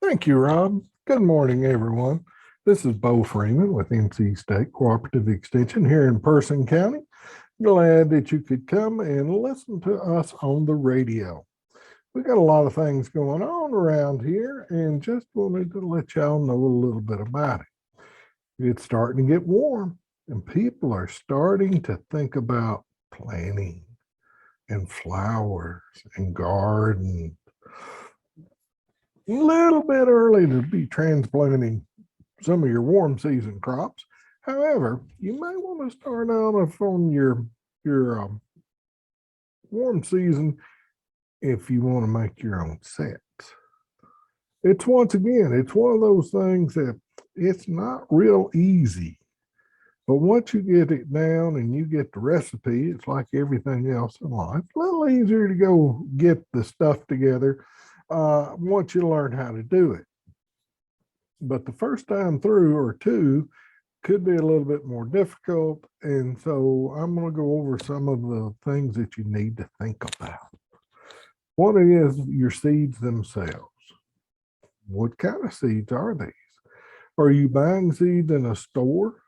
Thank you, Rob. Good morning, everyone. This is Bo Freeman with NC State Cooperative Extension here in Person County. Glad that you could come and listen to us on the radio. We got a lot of things going on around here and just wanted to let y'all know a little bit about it. It's starting to get warm and people are starting to think about planting and flowers and gardens. A little bit early to be transplanting some of your warm season crops. However, you may want to start out on your warm season if you want to make your own sets. It's once again, it's one of those things that it's not real easy. But once you get it down and you get the recipe, it's like everything else in life. A little easier to go get the stuff together once you learn how to do it. But the first time through or two could be a little bit more difficult. And so I'm going to go over some of the things that you need to think about. One is your seeds themselves. What kind of seeds are these? Are you buying seeds in a store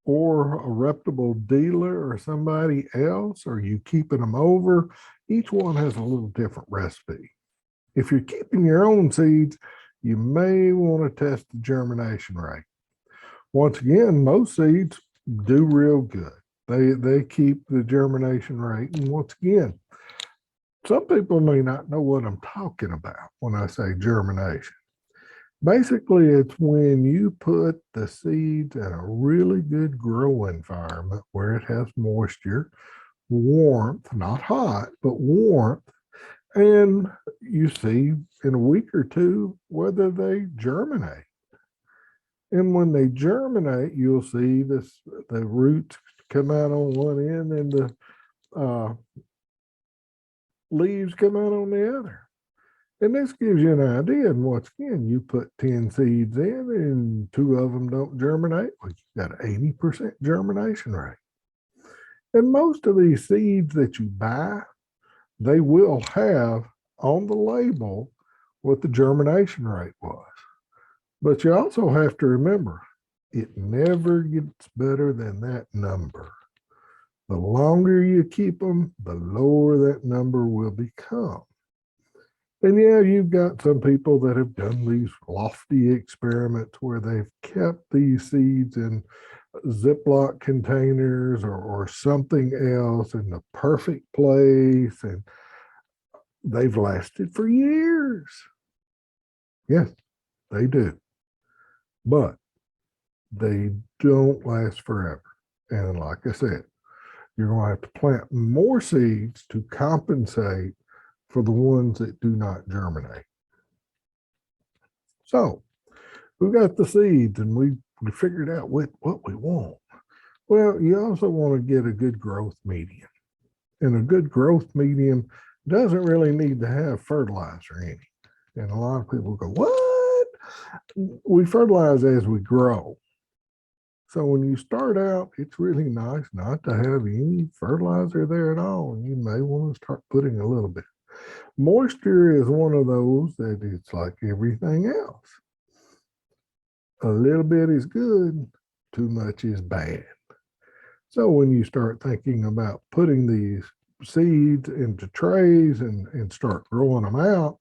or a reputable dealer or somebody else? Are you keeping them over? Each one has a little different recipe. If you're keeping your own seeds, you may want to test the germination rate. Once again, most seeds do real good. They keep the germination rate. And once again, some people may not know what I'm talking about when I say germination. Basically, it's when you put the seeds in a really good grow environment where it has moisture, warmth, not hot, but warmth, and you see in a week or two whether they germinate. And when they germinate, you'll see the roots come out on one end and the leaves come out on the other. And this gives you an idea. And once again, you put 10 seeds in and two of them don't germinate. Well, you got an 80% germination rate. And most of these seeds that you buy, they will have on the label what the germination rate was. But you also have to remember, it never gets better than that number. The longer you keep them, the lower that number will become. And yeah, you've got some people that have done these lofty experiments where they've kept these seeds in Ziploc containers or something else in the perfect place, and they've lasted for years. Yes, they do. But they don't last forever. And like I said, you're going to have to plant more seeds to compensate for the ones that do not germinate. So we've got the seeds and we figured out what we want. Well, you also want to get a good growth medium. And a good growth medium doesn't really need to have fertilizer in it. And a lot of people go, what? We fertilize as we grow. So when you start out, it's really nice not to have any fertilizer there at all. And you may want to start putting a little bit. Moisture is one of those that it's like everything else. A little bit is good, too much is bad. So when you start thinking about putting these seeds into trays and start growing them out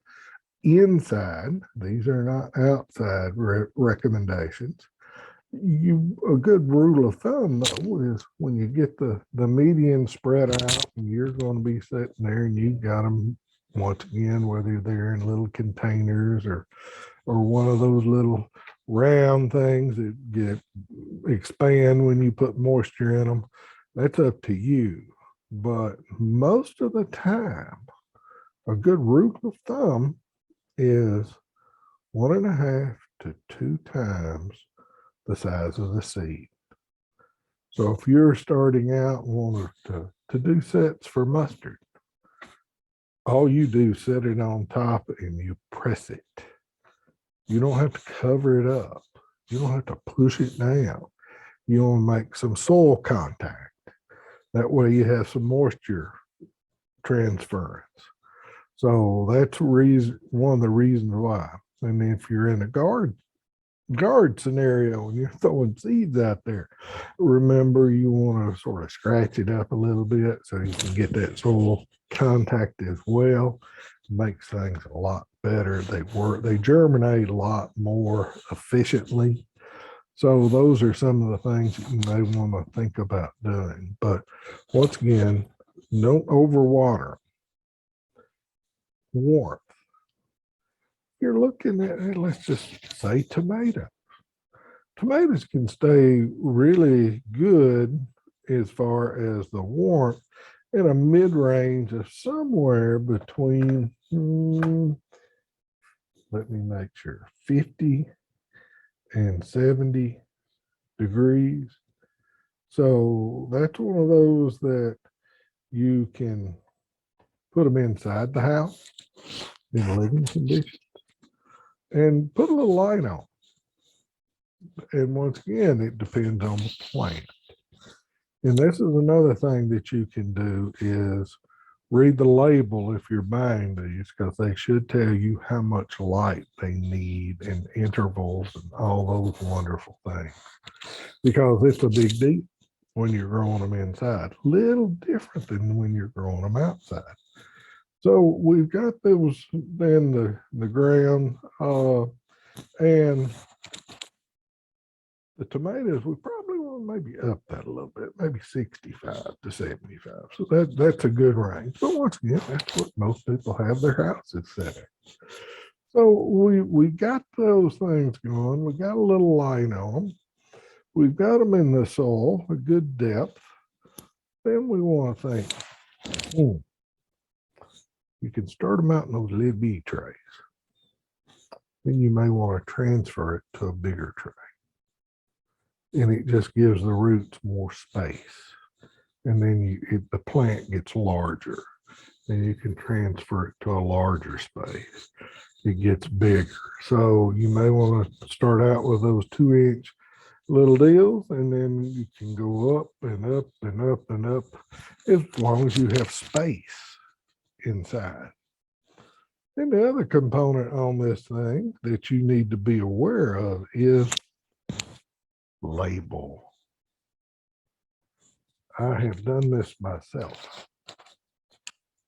inside, these are not outside recommendations. A good rule of thumb though is when you get the median spread out, you're going to be sitting there and you've got them once again, whether they're in little containers or one of those little round things that expand when you put moisture in them. That's up to you. But most of the time, a good rule of thumb is 1.5 to 2 times the size of the seed. So if you're starting out and want to do sets for mustard, all you do is set it on top and you press it. You don't have to cover it up. You don't have to push it down. You want to make some soil contact. That way you have some moisture transference. So that's one of the reasons why. And if you're in a guard scenario and you're throwing seeds out there, remember you want to sort of scratch it up a little bit so you can get that soil contact as well. Makes things a lot better. They germinate a lot more efficiently. So those are some of the things that you may want to think about doing. But once again, don't overwater. Warmth. You're looking at, let's just say, tomato. Tomatoes can stay really good as far as the warmth in a mid-range of somewhere between, let me make sure, 50 and 70 degrees. So that's one of those that you can put them inside the house in living conditions and put a little light on. And once again, it depends on the plant. And this is another thing that you can do is read the label if you're buying these, because they should tell you how much light they need and intervals and all those wonderful things. Because it's a big deal when you're growing them inside. Little different than when you're growing them outside. So we've got those in the ground, and the tomatoes, we probably want to maybe up that a little bit, maybe 65 to 75. So that's a good range. But once again, that's what most people have their houses set at. So we got those things going. We got a little light on them. We've got them in the soil, a good depth. Then we want to think, you can start them out in those little bitty trays. Then you may want to transfer it to a bigger tray. And it just gives the roots more space. And then the plant gets larger. Then you can transfer it to a larger space. It gets bigger. So you may want to start out with those 2-inch little deals, and then you can go up and up and up and up as long as you have space inside. And the other component on this thing that you need to be aware of is label. I have done this myself.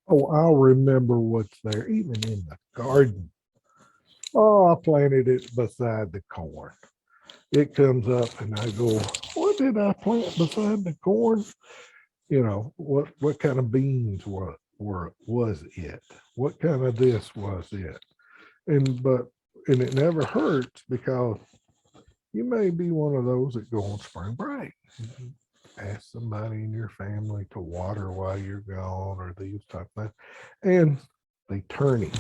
Oh, I'll remember what's there, even in the garden. Oh, I planted it beside the corn. It comes up and I go, what did I plant beside the corn? You know, what kind of beans was it? What kind of this was it? And it never hurts, because you may be one of those that go on spring break. Ask somebody in your family to water while you're gone, or these type of things, and they turn it.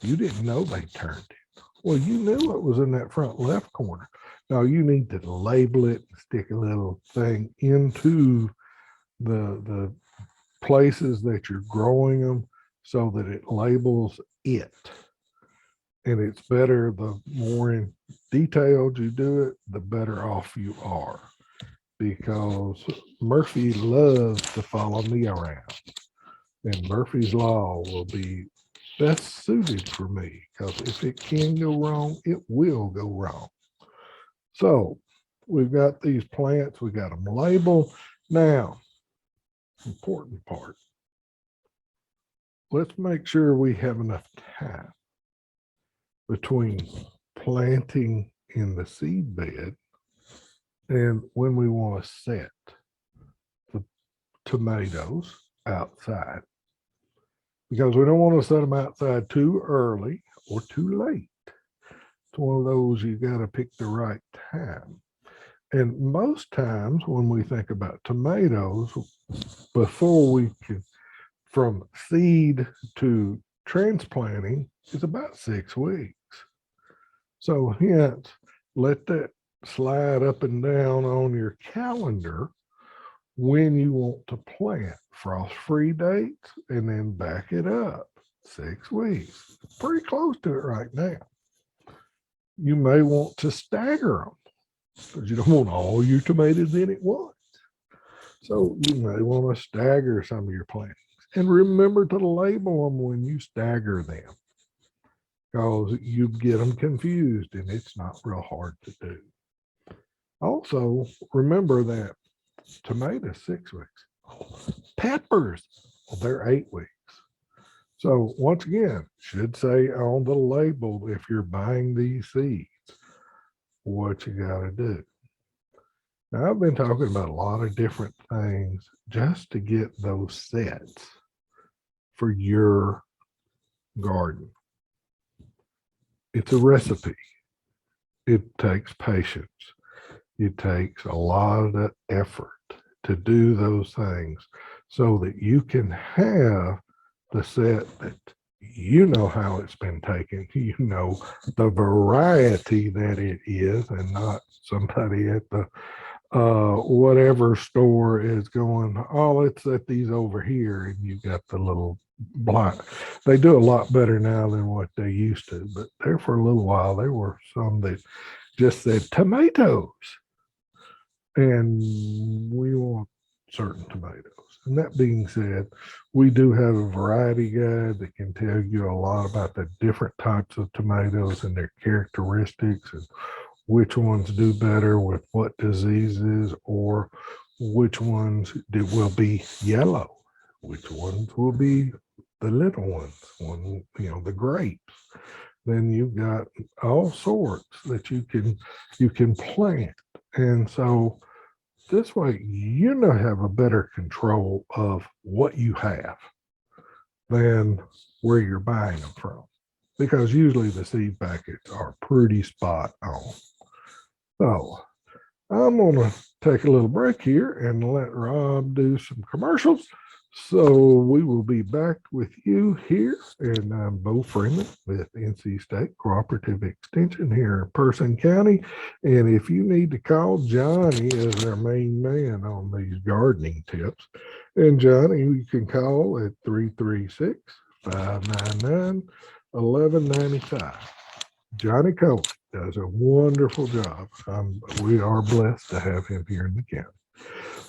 You didn't know they turned it. Well, you knew it was in that front left corner. Now you need to label it, stick a little thing into the places that you're growing them so that it labels it. And it's better, the more in detailed you do it, the better off you are. Because Murphy loves to follow me around. And Murphy's Law will be best suited for me, because if it can go wrong, it will go wrong. So we've got these plants, we got them labeled. Now, important part. Let's make sure we have enough time between planting in the seed bed and when we want to set the tomatoes outside. Because we don't want to set them outside too early or too late. It's one of those you got to pick the right time. And most times when we think about tomatoes, before we can, from seed to transplanting, is about 6 weeks. So hence, let that slide up and down on your calendar when you want to plant. Frost-free dates, and then back it up 6 weeks. Pretty close to it right now. You may want to stagger them, because you don't want all your tomatoes in at once. So you may want to stagger some of your plantings. And remember to label them when you stagger them. because you get them confused and it's not real hard to do. Also, remember that tomatoes 6 weeks, peppers, well, they're 8 weeks. So once again, should say on the label if you're buying these seeds, what you got to do. Now, I've been talking about a lot of different things just to get those sets for your garden. It's a recipe. It takes patience. It takes a lot of effort to do those things so that you can have the set that you know how it's been taken, you know the variety that it is, and not somebody at the whatever store is going, oh, let's set these over here, and you got the little block. They do a lot better now than what they used to, but there for a little while there were some that just said tomatoes, and we want certain tomatoes. And that being said, we do have a variety guide that can tell you a lot about the different types of tomatoes and their characteristics and which ones do better with what diseases, or which ones will be yellow, which ones will be the little ones, the grapes. Then you've got all sorts that you can plant. And so this way, have a better control of what you have than where you're buying them from, because usually the seed packets are pretty spot on. So I'm going to take a little break here and let Rob do some commercials. So we will be back with you here. And I'm Bo Freeman with NC State Cooperative Extension here in Person County. And if you need to call Johnny as our main man on these gardening tips, and Johnny, you can call at 336-599-1195. Johnny Cohen does a wonderful job. We are blessed to have him here in the county.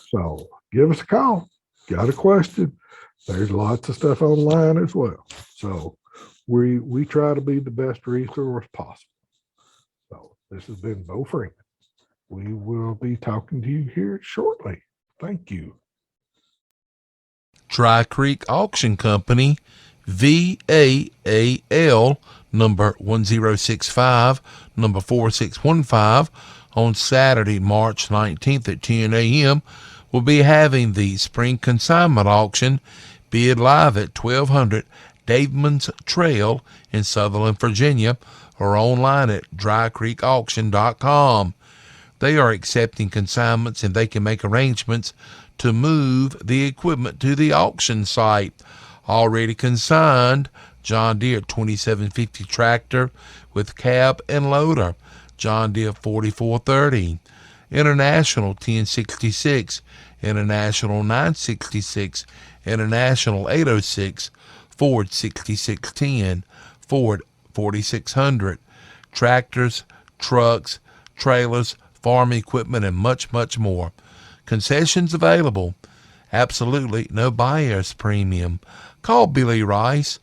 So give us a call. Got a question? There's lots of stuff online as well. So we try to be the best resource possible. So this has been Bo Freeman. We will be talking to you here shortly. Thank you. Dry Creek Auction Company, VAAL number 1065, number 4615, on Saturday, March 19th at 10 a.m. will be having the spring consignment auction, bid live at 1200 Daveman's Trail in Sutherland, Virginia, or online at drycreekauction.com. They are accepting consignments and they can make arrangements to move the equipment to the auction site. Already consigned: John Deere 2750 tractor with cab and loader, John Deere 4430, International 1066, International 966, International 806, Ford 6610, Ford 4600, tractors, trucks, trailers, farm equipment, and much, much more. Concessions available. Absolutely no buyer's premium. Call Billy Rice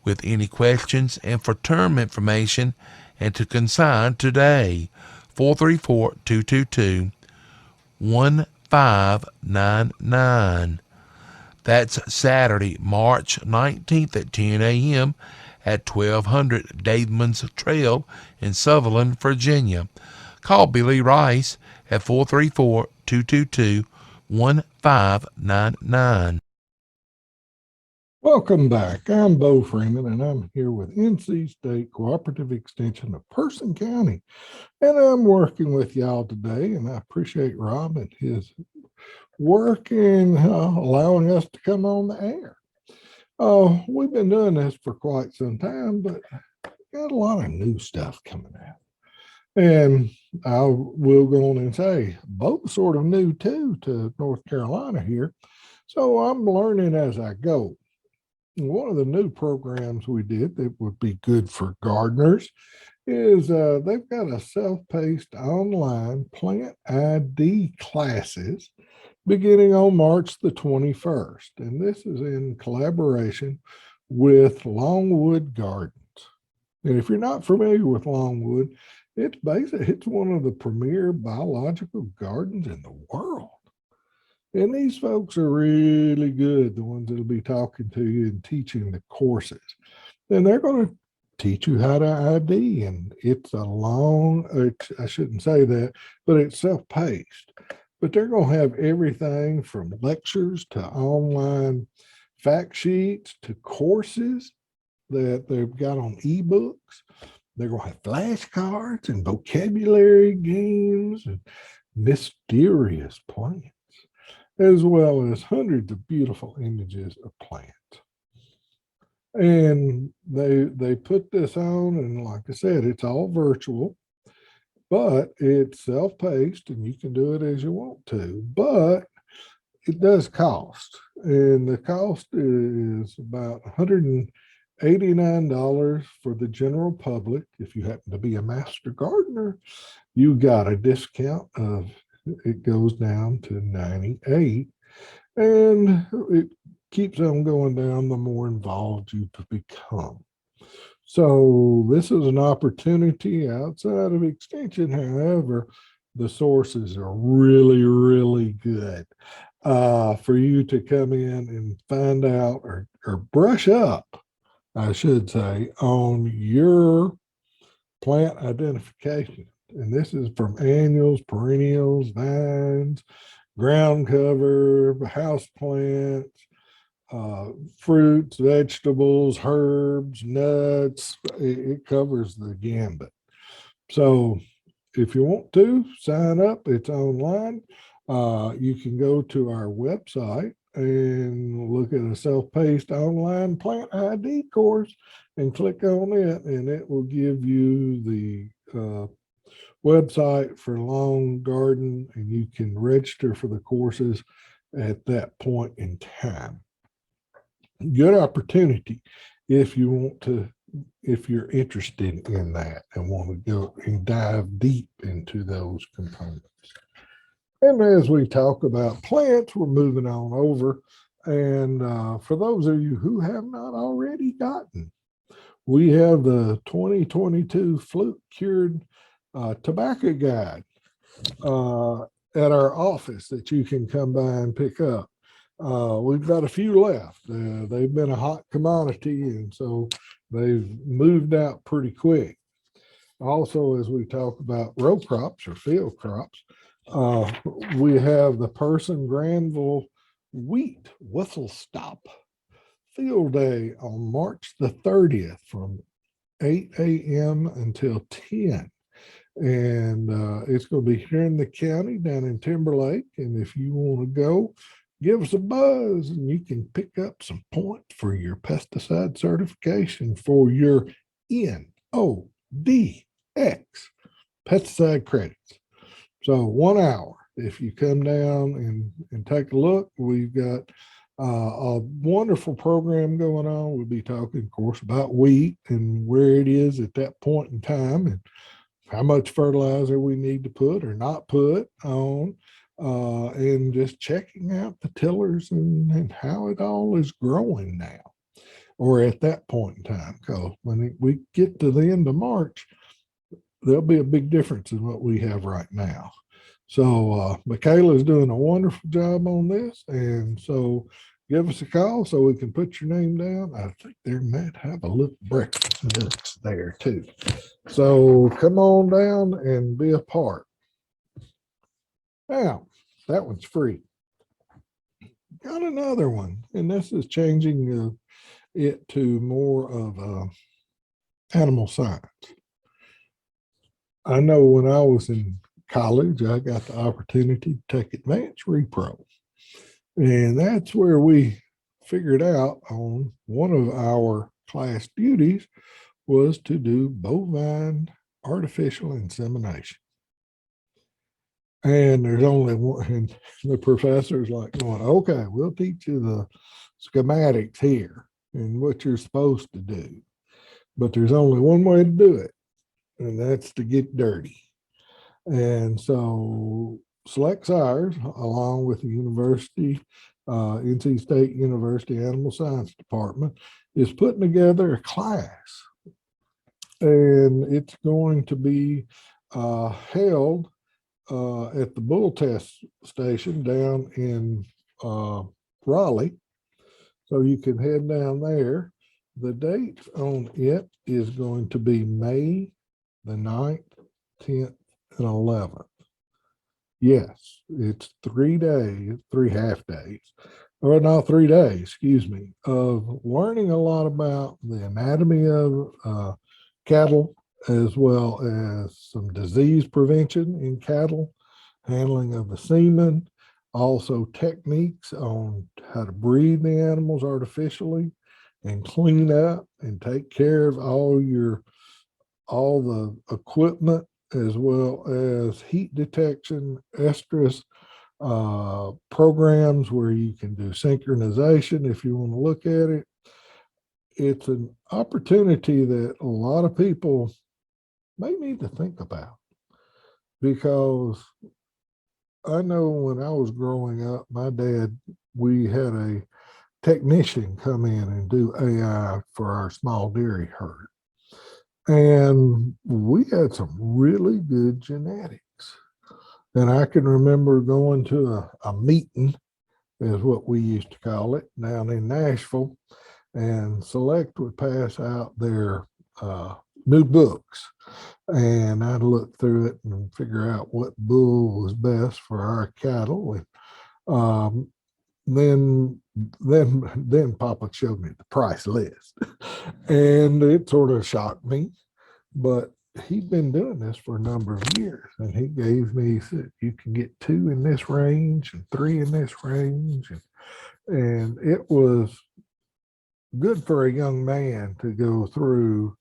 with any questions and for term information and to consign today. 434-222-1599. That's Saturday, March 19th at 10 a.m. at 1200 Daveman's Trail in Sutherland, Virginia. Call Billy Rice at 434-222-1599. Welcome back. I'm Bo Freeman, and I'm here with NC State Cooperative Extension of Person County. And I'm working with y'all today, and I appreciate Rob and his work in allowing us to come on the air. We've been doing this for quite some time, but got a lot of new stuff coming out. And I will go on and say, both sort of new too to North Carolina here. So I'm learning as I go. One of the new programs we did that would be good for gardeners is they've got a self-paced online plant ID classes beginning on March the 21st. And this is in collaboration with Longwood Gardens. And if you're not familiar with Longwood, it's one of the premier biological gardens in the world. And these folks are really good, the ones that'll be talking to you and teaching the courses. And they're going to teach you how to ID. And I shouldn't say that, but it's self-paced. But they're going to have everything from lectures to online fact sheets to courses that they've got on ebooks. They're going to have flashcards and vocabulary games and mysterious plants, as well as hundreds of beautiful images of plants. And they put this on, and like I said, it's all virtual, but it's self-paced and you can do it as you want to. But it does cost, and the cost is about $189 for the general public. If you happen to be a master gardener, you got a discount of it goes down to 98, and it keeps on going down the more involved you become. So this is an opportunity outside of extension. However, the sources are really, really good for you to come in and find out or brush up, I should say, on your plant identification. And this is from annuals, perennials, vines, ground cover, house plants, fruits, vegetables, herbs, nuts. It covers the gambit. So if you want to sign up, it's online. You can go to our website and look at a self-paced online plant ID course and click on it, and it will give you the website for Lawn Garden, and you can register for the courses at that point in time. Good opportunity if you want to, if you're interested in that and want to go and dive deep into those components. And as we talk about plants, we're moving on over. And for those of you who have not already gotten, we have the 2022 Flute Cured Tobacco Guide at our office that you can come by and pick up. We've got a few left. They've been a hot commodity, and so they've moved out pretty quick. Also, as we talk about row crops or field crops, we have the Person Granville Wheat Whistle Stop Field Day on March the 30th from 8 a.m. until 10. And it's going to be here in the county down in Timberlake. And if you want to go, give us a buzz and you can pick up some points for your pesticide certification for your NODX pesticide credits. So 1 hour. If you come down and take a look, we've got a wonderful program going on. We'll be talking, of course, about wheat and where it is at that point in time and how much fertilizer we need to put or not put on, and just checking out the tillers and how it all is growing now or at that point in time. Because when we get to the end of March, there'll be a big difference in what we have right now. So Michaela is doing a wonderful job on this. And so give us a call so we can put your name down. I think they might have a little breakfast nuts there too. So come on down and be a part. Now, that one's free. Got another one, and this is changing it to more of animal science. I know when I was in college, I got the opportunity to take advanced repro. And that's where we figured out on one of our class duties was to do bovine artificial insemination. And there's only one, and the professor's like going, okay, we'll teach you the schematics here and what you're supposed to do. But there's only one way to do it, and that's to get dirty. And so Select Sires, along with the university, NC State University Animal Science Department, is putting together a class and it's going to be held at the bull test station down in Raleigh. So you can head down there. The dates on it is going to be May the 9th, 10th, and 11th. Yes, it's 3 days, 3 half days, or no, 3 days, excuse me, of learning a lot about the anatomy of cattle, as well as some disease prevention in cattle, handling of the semen, also techniques on how to breed the animals artificially and clean up and take care of all the equipment, as well as heat detection, estrus programs where you can do synchronization if you want to look at it. It's an opportunity that a lot of people may need to think about, because I know when I was growing up, my dad, we had a technician come in and do AI for our small dairy herd. And we had some really good genetics. And I can remember going to a meeting, is what we used to call it, down in Nashville, and Select would pass out their new books. And I'd look through it and figure out what bull was best for our cattle. And then then Papa showed me the price list, and it sort of shocked me. But he'd been doing this for a number of years, and he said, you can get two in this range and three in this range, and it was good for a young man to go through.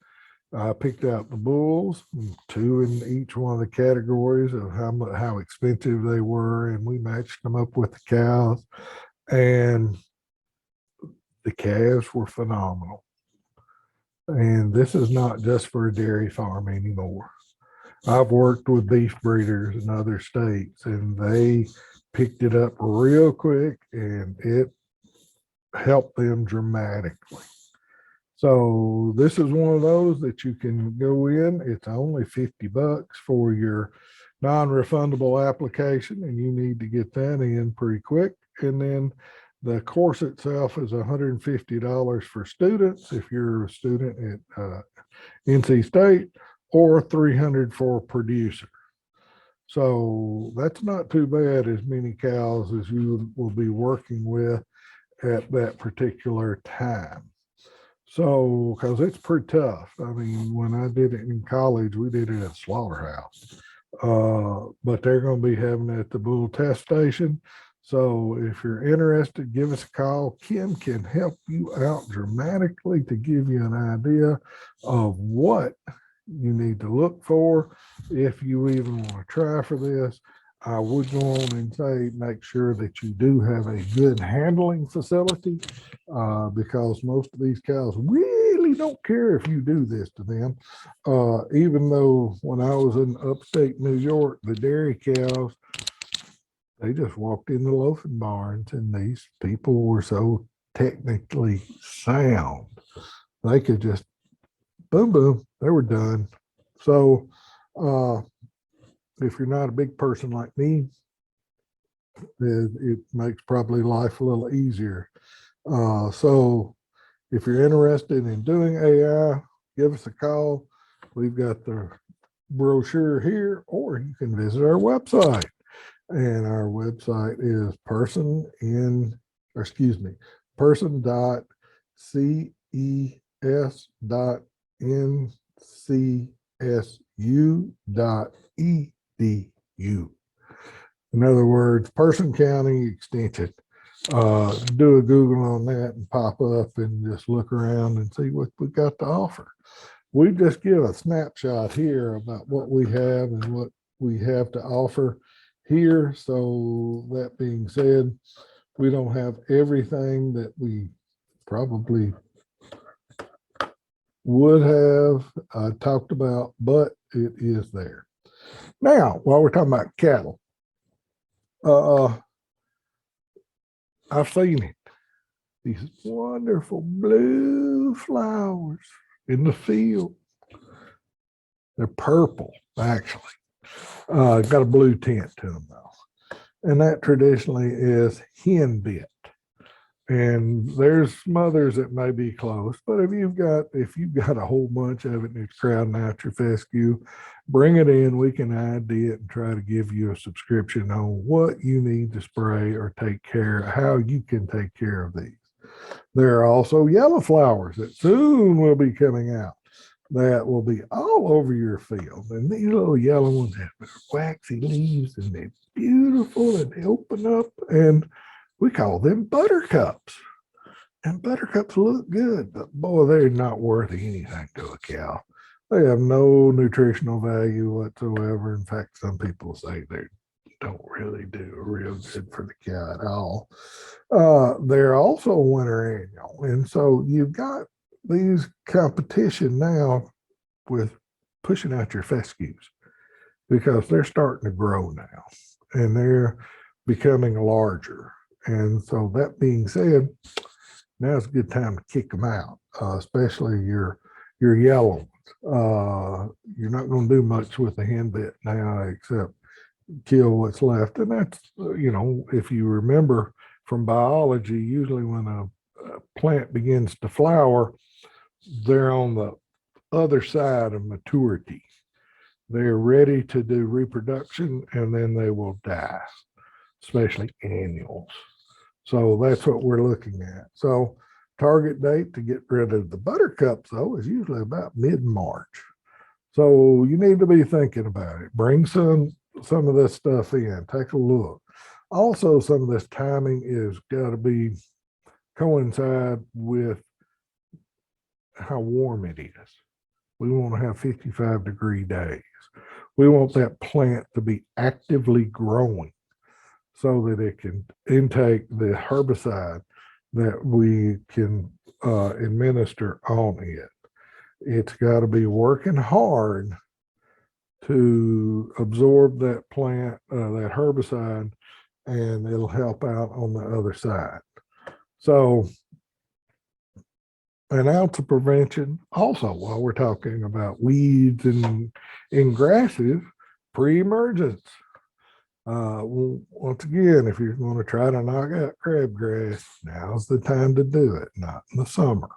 I picked out the bulls, two in each one of the categories of how expensive they were, and we matched them up with the cows, and the calves were phenomenal. And this is not just for a dairy farm anymore. I've worked with beef breeders in other states, and they picked it up real quick, and it helped them dramatically. So this is one of those that you can go in. It's only $50 for your non-refundable application, and you need to get that in pretty quick. And then the course itself is $150 for students if you're a student at NC State, or $300 for a producer. So that's not too bad, as many cows as you will be working with at that particular time. So, because it's pretty tough. I mean, when I did it in college, we did it at a slaughterhouse. But they're going to be having it at the bull test station. So if you're interested, give us a call. Kim can help you out dramatically to give you an idea of what you need to look for if you even want to try for this. I would go on and say, make sure that you do have a good handling facility, because most of these cows really don't care if you do this to them. Even though when I was in upstate New York, the dairy cows, they just walked in the loafing barns, and these people were so technically sound. They could just boom, boom, they were done. So, if you're not a big person like me, it makes probably life a little easier. So if you're interested in doing AI, give us a call. We've got the brochure here, or you can visit our website. And our website is person.ces.ncsu.edu. In other words, Person County Extension. Do a Google on that and pop up and just look around and see what we got to offer. We just give a snapshot here about what we have and what we have to offer here. So that being said, we don't have everything that we probably would have talked about, but it is there. Now, while we're talking about cattle, I've seen it. These wonderful blue flowers in the field. They're purple, actually. Got a blue tint to them, though. And that traditionally is hen bit. And there's some others that may be close, but if you've got a whole bunch of it and it's crowding out your fescue, bring it in. We can ID it and try to give you a subscription on what you need to spray or take care of, how you can take care of these. There are also yellow flowers that soon will be coming out that will be all over your field. And these little yellow ones have waxy leaves and they're beautiful and they open up, and we call them buttercups. And buttercups look good, but boy, they're not worth anything to a cow. They have no nutritional value whatsoever. In fact, some people say they don't really do real good for the cow at all. They're also winter annual. And so you've got these competition now with pushing out your fescues because they're starting to grow now and they're becoming larger. And so that being said, now's a good time to kick them out, especially your yellow ones. You're not going to do much with the hen bit now except kill what's left. And that's, if you remember from biology, usually when a plant begins to flower, they're on the other side of maturity. They're ready to do reproduction and then they will die, especially annuals. So that's what we're looking at. So target date to get rid of the buttercups, though, is usually about mid-March. So you need to be thinking about it. Bring some of this stuff in. Take a look. Also, some of this timing is got to be coincide with how warm it is. We want to have 55-degree days. We want that plant to be actively growing so that it can intake the herbicide that we can administer on it. It's got to be working hard to absorb that plant, that herbicide, and it'll help out on the other side. So an ounce of prevention. Also, while we're talking about weeds and grasses, pre-emergence. Once again, if you're going to try to knock out crabgrass, now's the time to do it, not in the summer.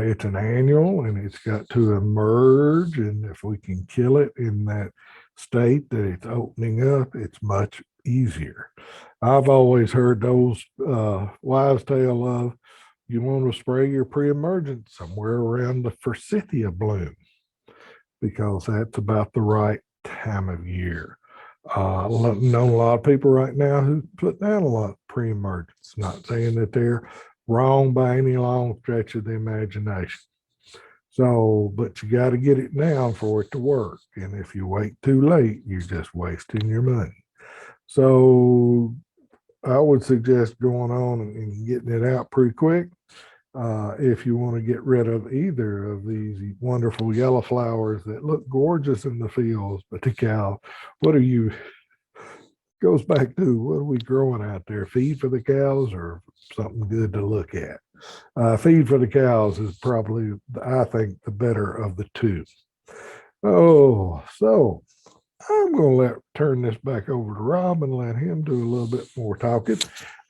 It's an annual and it's got to emerge. And if we can kill it in that state that it's opening up, it's much easier. I've always heard those wives' tale of you want to spray your pre-emergence somewhere around the forsythia bloom because that's about the right time of year. Know a lot of people right now who put down a lot of pre-emergence. Not saying that they're wrong by any long stretch of the imagination. So, but you got to get it now for it to work. And if you wait too late, you're just wasting your money. So I would suggest going on and getting it out pretty quick. If you want to get rid of either of these wonderful yellow flowers that look gorgeous in the fields, but the cow, goes back to what are we growing out there? Feed for the cows or something good to look at? Feed for the cows is probably, I think, the better of the two. Oh, so I'm going to turn this back over to Rob and let him do a little bit more talking.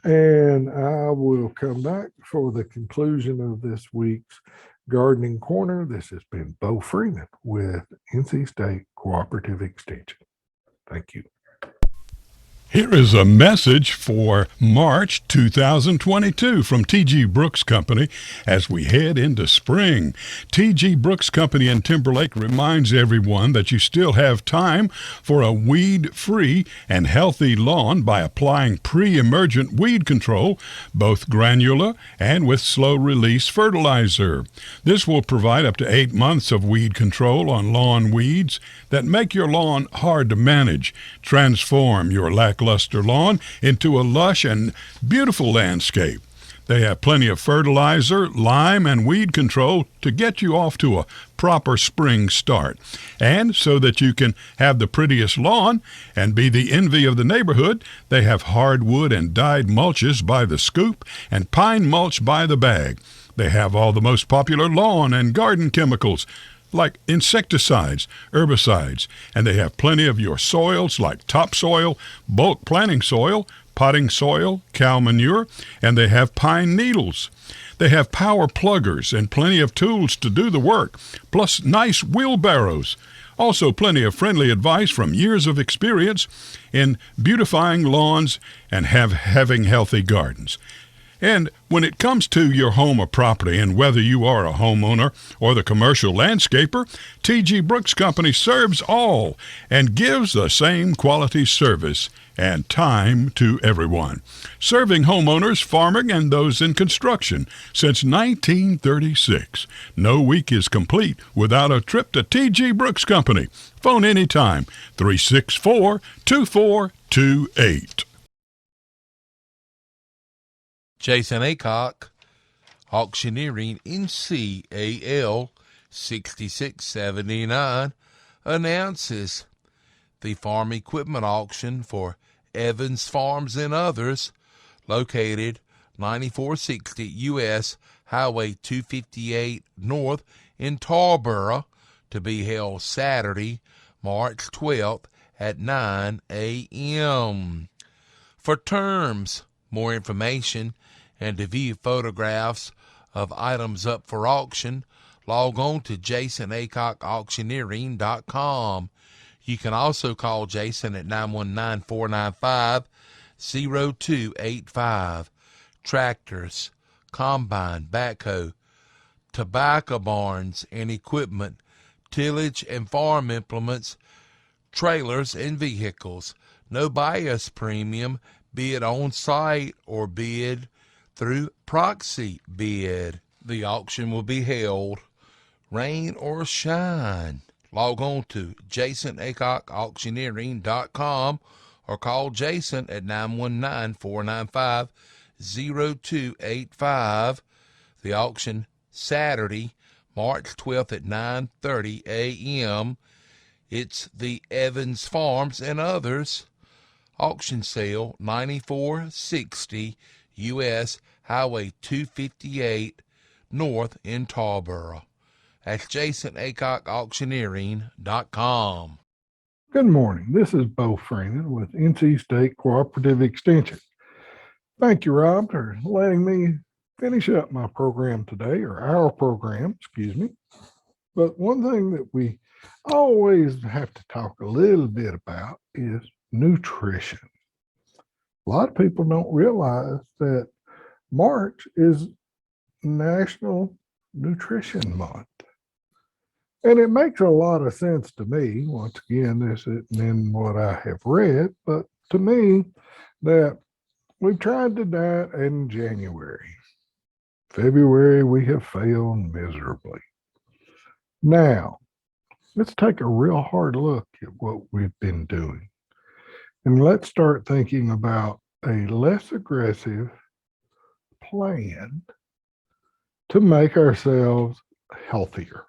And I will come back for the conclusion of this week's Gardening Corner. This has been Bo Freeman with NC State Cooperative Extension. Thank you. Here is a message for March 2022 from T.G. Brooks Company as we head into spring. T.G. Brooks Company in Timberlake reminds everyone that you still have time for a weed-free and healthy lawn by applying pre-emergent weed control, both granular and with slow-release fertilizer. This will provide up to 8 months of weed control on lawn weeds that make your lawn hard to manage. Transform your lackluster lawn into a lush and beautiful landscape. They have plenty of fertilizer, lime, and weed control to get you off to a proper spring start. And so that you can have the prettiest lawn and be the envy of the neighborhood, they have hardwood and dyed mulches by the scoop and pine mulch by the bag. They have all the most popular lawn and garden chemicals like insecticides, herbicides, and they have plenty of your soils like topsoil, bulk planting soil, potting soil, cow manure, and they have pine needles. They have power pluggers and plenty of tools to do the work, plus nice wheelbarrows. Also, plenty of friendly advice from years of experience in beautifying lawns and having healthy gardens. And when it comes to your home or property, and whether you are a homeowner or the commercial landscaper, T.G. Brooks Company serves all and gives the same quality service and time to everyone, serving homeowners, farming, and those in construction since 1936. No week is complete without a trip to T.G. Brooks Company. Phone anytime, 364-2428. Jason Aycock, Auctioneering NCAL 6679, announces the farm equipment auction for Evans Farms and Others, located 9460 U.S. Highway 258 North in Tarboro, to be held Saturday, March 12th at 9 a.m. For terms, more information, and to view photographs of items up for auction, log on to jasonaycockauctioneering.com. You can also call Jason at 919-495-0285. Tractors, combine, backhoe, tobacco barns and equipment, tillage and farm implements, trailers and vehicles. No bias premium, bid on site or bid through proxy bid. The auction will be held rain or shine. Log on to jasonaycockauctioneering.com or call Jason at 919-495-0285. The auction Saturday, March 12th at 9:30 a.m. It's the Evans Farms and Others auction sale, 9460 U.S. Highway 258 North in Tarboro. That's jasonaycockauctioneering.com. Good morning. This is Bo Freeman with NC State Cooperative Extension. Thank you, Rob, for letting me finish up my program today, or our program, excuse me. But one thing that we always have to talk a little bit about is nutrition. A lot of people don't realize that March is National Nutrition Month. And it makes a lot of sense to me. Once again, this isn't in what I have read, but to me, that we've tried to diet in January. February, we have failed miserably. Now, let's take a real hard look at what we've been doing. And let's start thinking about a less aggressive plan to make ourselves healthier.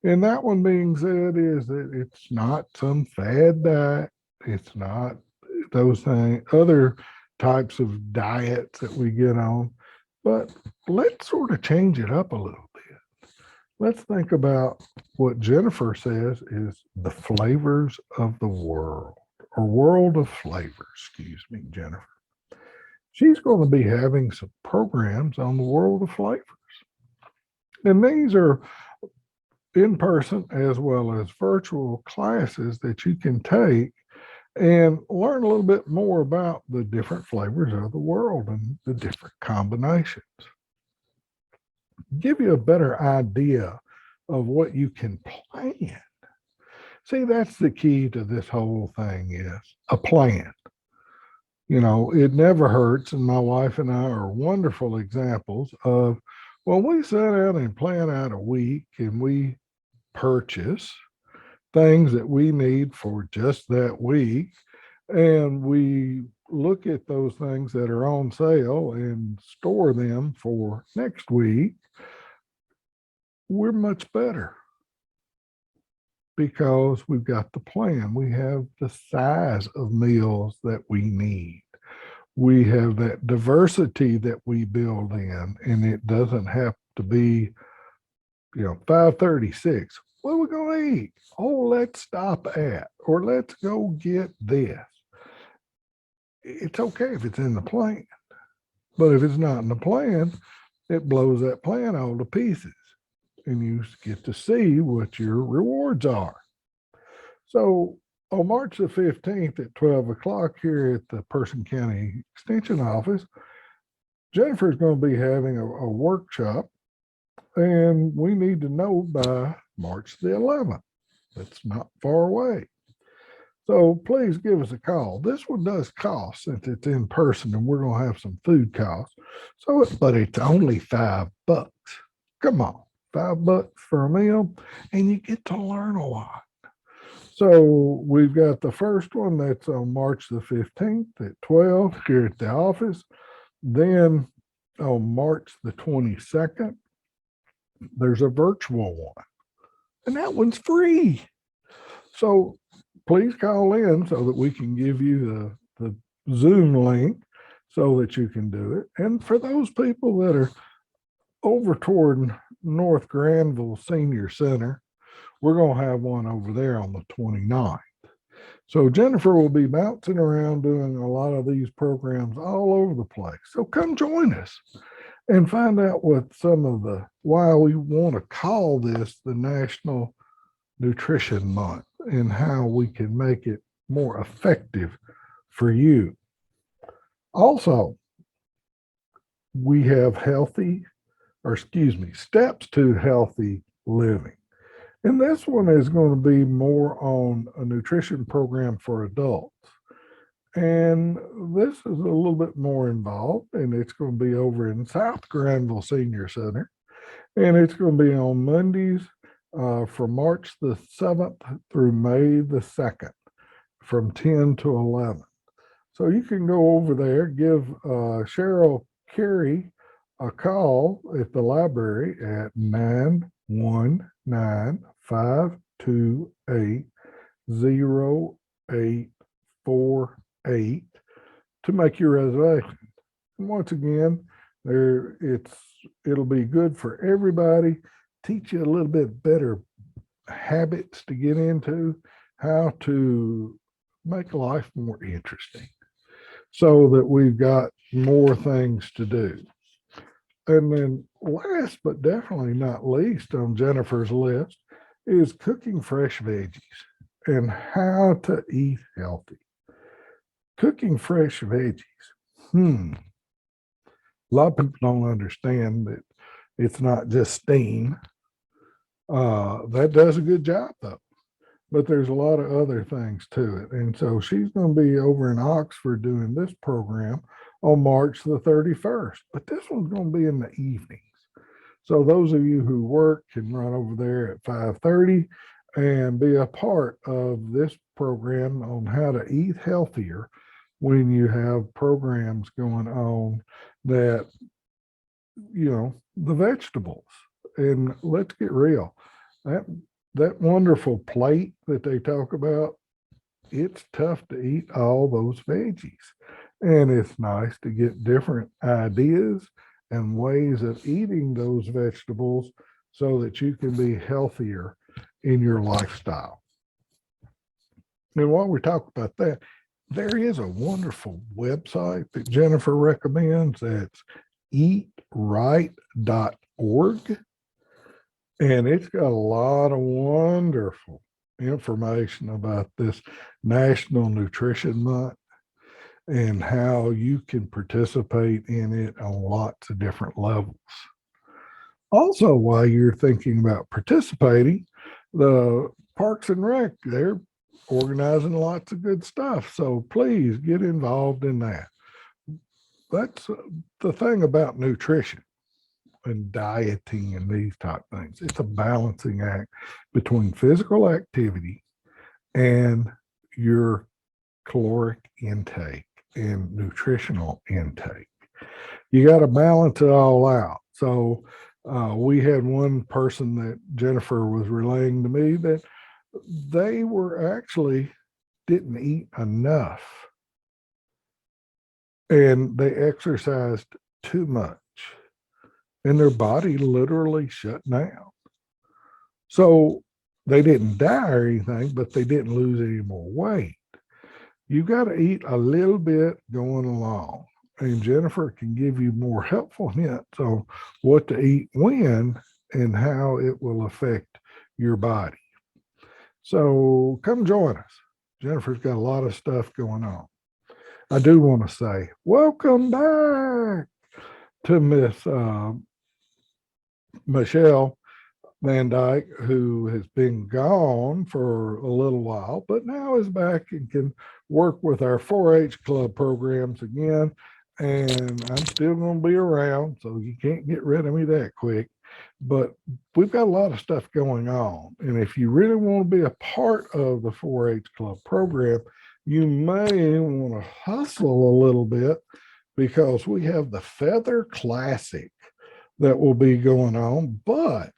And that one being said is that it's not some fad diet. It's not those things, other types of diets that we get on. But let's sort of change it up a little bit. Let's think about what Jennifer says is the flavors of the world, or world of flavors, excuse me, Jennifer. She's going to be having some programs on the world of flavors. And these are in person as well as virtual classes that you can take and learn a little bit more about the different flavors of the world and the different combinations. Give you a better idea of what you can plan. See, that's the key to this whole thing is a plan. You know, it never hurts. And my wife and I are wonderful examples of when we sit down and plan out a week and we purchase things that we need for just that week, and we look at those things that are on sale and store them for next week, we're much better because we've got the plan. We have the size of meals that we need. We have that diversity that we build in, and it doesn't have to be 5:36. What are we going to eat? Oh, let's stop at, or let's go get this. It's okay if it's in the plan, but if it's not in the plan, it blows that plan all to pieces, and you get to see what your rewards are. So on March the 15th at 12 o'clock here at the Person County Extension Office, Jennifer's going to be having a workshop, and we need to know by March the 11th. That's not far away. So please give us a call. This one does cost since it's in person, and we're going to have some food costs. But it's only $5. Come on, $5 for a meal, and you get to learn a lot. So we've got the first one that's on March the 15th at 12 here at the office. Then on March the 22nd, there's a virtual one, and that one's free. So please call in so that we can give you the Zoom link so that you can do it. And for those people that are over toward North Granville Senior Center, we're going to have one over there on the 29th. So Jennifer will be bouncing around doing a lot of these programs all over the place. So come join us and find out what why we want to call this the National Nutrition Month and how we can make it more effective for you. Also, we have steps to healthy living. And this one is going to be more on a nutrition program for adults. And this is a little bit more involved, and it's going to be over in South Granville Senior Center. And it's going to be on Mondays from March the 7th through May the 2nd from 10 to 11. So you can go over there, give Cheryl Carey a call at the library at 919-528-0848 to make your reservation. And once again, it'll be good for everybody, teach you a little bit better habits to get into, how to make life more interesting so that we've got more things to do. And then last but definitely not least on Jennifer's list is cooking fresh veggies and how to eat healthy. Cooking fresh veggies. A lot of people don't understand that it's not just steam. That does a good job though, but there's a lot of other things to it. And so she's going to be over in Oxford doing this program on March the 31st, but this one's going to be in the evenings. So those of you who work can run over there at 5:30 and be a part of this program on how to eat healthier when you have programs going on that, the vegetables. And let's get real. That wonderful plate that they talk about, it's tough to eat all those veggies. And it's nice to get different ideas and ways of eating those vegetables so that you can be healthier in your lifestyle. And while we talk about that, there is a wonderful website that Jennifer recommends. That's eatright.org. And it's got a lot of wonderful information about this National Nutrition Month and how you can participate in it on lots of different levels. Also, while you're thinking about participating, the Parks and Rec, they're organizing lots of good stuff. So please get involved in that. That's the thing about nutrition and dieting and these type things. It's a balancing act between physical activity and your caloric intake and nutritional intake. You got to balance it all out. So we had one person that Jennifer was relaying to me that they were actually didn't eat enough and they exercised too much and their body literally shut down. So they didn't die or anything, but they didn't lose any more weight. You got to eat a little bit going along. And Jennifer can give you more helpful hints on what to eat when and how it will affect your body. So come join us. Jennifer's got a lot of stuff going on. I do want to say, welcome back to Miss Michelle Van Dyke, who has been gone for a little while, but now is back and can work with our 4-H club programs again. And I'm still going to be around, so you can't get rid of me that quick. But we've got a lot of stuff going on. And if you really want to be a part of the 4-H club program, you may want to hustle a little bit because we have the Feather Classic that will be going on, but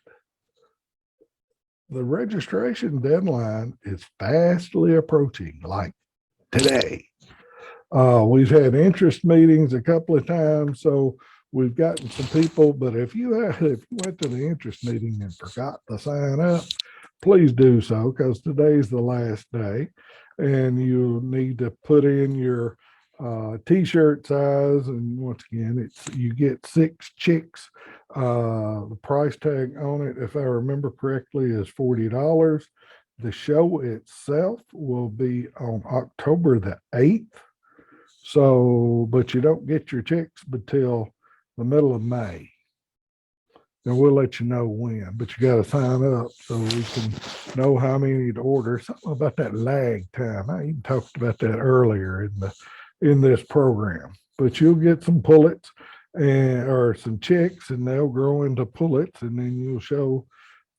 the registration deadline is fastly approaching, like today. We've had interest meetings a couple of times, so we've gotten some people. But if you went to the interest meeting and forgot to sign up, please do so because today's the last day, and you need to put in your t-shirt size. And once again, you get 6 chicks. The price tag on it, if I remember correctly, is $40. The show itself will be on October the 8th. So, but you don't get your chicks until the middle of May. And we'll let you know when, but you got to sign up so we can know how many to order. Something about that lag time. I even talked about that earlier in this program. But you'll get some pullets or some chicks, and they'll grow into pullets, and then you'll show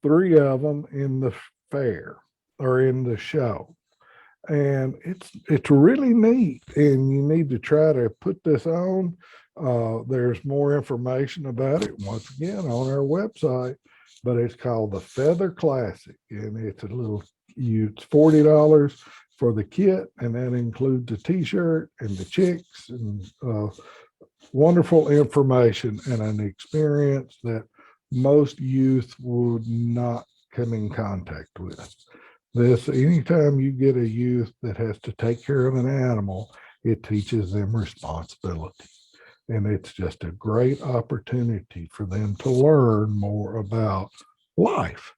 3 of them in the fair or in the show. And it's really neat, and you need to try to put this on. There's more information about it once again on our website, but it's called the Feather Classic, and it's it's $40 for the kit, and that includes the t-shirt and the chicks and wonderful information and an experience that most youth would not come in contact with. Anytime you get a youth that has to take care of an animal, it teaches them responsibility. And it's just a great opportunity for them to learn more about life.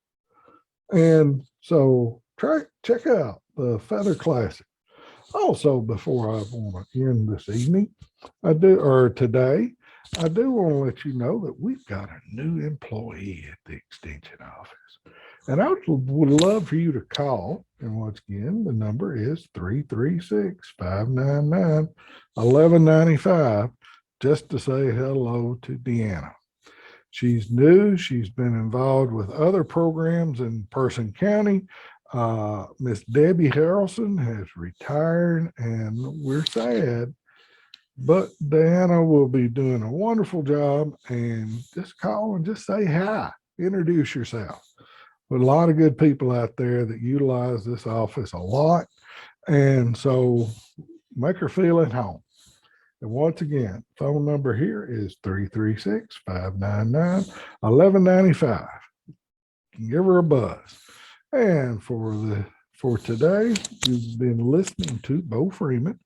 And so check out the Feather Classic. Also, before I want to end this evening, today, I do want to let you know that we've got a new employee at the extension office. And I would love for you to call. And once again, the number is 336-599-1195, just to say hello to Deanna. She's new. She's been involved with other programs in Person County. Miss Debbie Harrelson has retired, and we're sad. But Deanna will be doing a wonderful job. And just call and just say hi. Introduce yourself. But a lot of good people out there that utilize this office a lot. And so make her feel at home. And once again, phone number here is 336-599-1195. Give her a buzz. And for today, you've been listening to Bo Freeman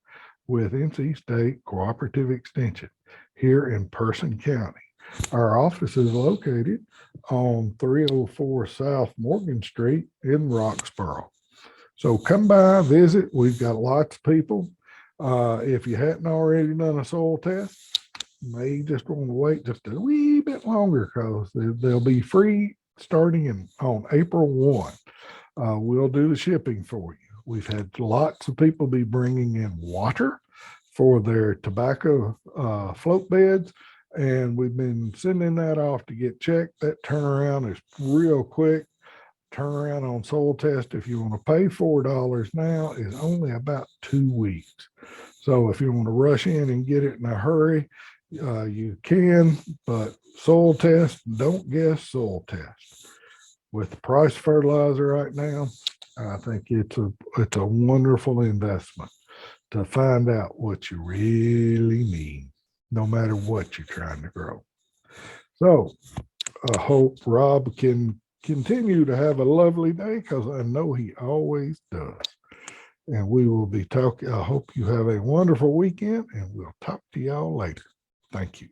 with NC State Cooperative Extension here in Person County. Our office is located on 304 South Morgan Street in Roxboro. So come by, visit. We've got lots of people. If you hadn't already done a soil test, you may just want to wait just a wee bit longer because they'll be free starting on April 1. We'll do the shipping for you. We've had lots of people be bringing in water for their tobacco float beds, and we've been sending that off to get checked. That turnaround is real quick. Turnaround on soil test, if you want to pay $4 now, is only about 2 weeks. So if you want to rush in and get it in a hurry, you can, but soil test, don't guess soil test. With the price of fertilizer right now, I think it's a wonderful investment to find out what you really need, no matter what you're trying to grow. So I hope Rob can continue to have a lovely day, because I know he always does. And we will be talking. I hope you have a wonderful weekend, and we'll talk to y'all later. Thank you.